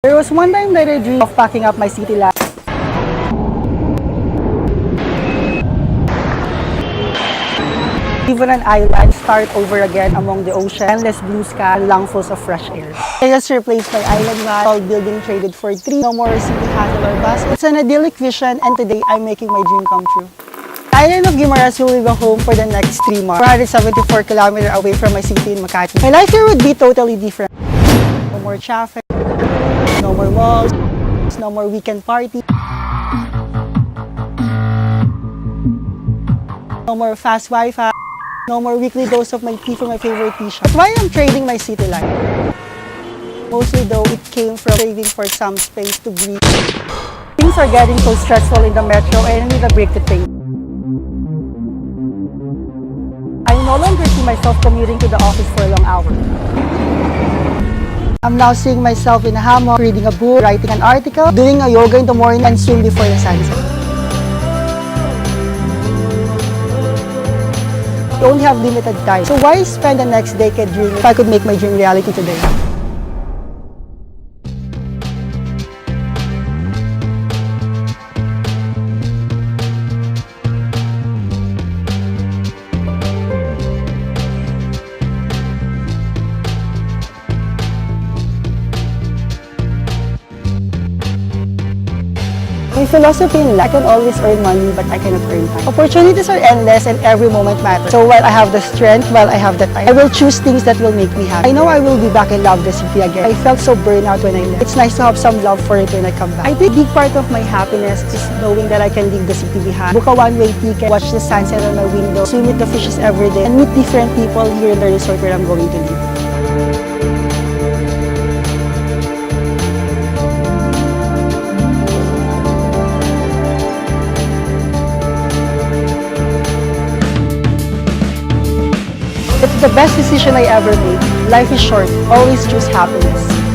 There was one time that I dreamed of packing up my city life. Live on an island, start over again among the ocean, endless blue sky, and lungfuls of fresh air. I just replaced my island life, all building traded for 3, no more city hassle or bustle. It's an idyllic vision, and today I'm making my dream come true. The island of Guimaras will be a home for the next 3 months, 474 kilometers away from my city in Makati. My life here would be totally different. No more traffic, no more malls, no more weekend party, no more fast wifi, no more weekly dose of my tea for my favorite t-shirt. That's why I'm trading my city life. Mostly though, it came from craving for some space to breathe. Things are getting so stressful in the metro and I need a break to think. I no longer see myself commuting to the office for a long hour. I'm now seeing myself in a hammock, reading a book, writing an article, doing a yoga in the morning, and swim before the sunset. You only have limited time, so why spend the next decade dreaming if I could make my dream reality today? My philosophy in life, I can always earn money, but I cannot earn time. Opportunities are endless and every moment matters. So while I have the strength, while I have the time, I will choose things that will make me happy. I know I will be back in love with the city again. I felt so burned out when I left. It's nice to have some love for it when I come back. I think a big part of my happiness is knowing that I can leave the city behind, book a one-way ticket, watch the sunset on my window, swim with the fishes every day, and meet different people here in the resort where I'm going to live. It's the best decision I ever made. Life is short. Always choose happiness.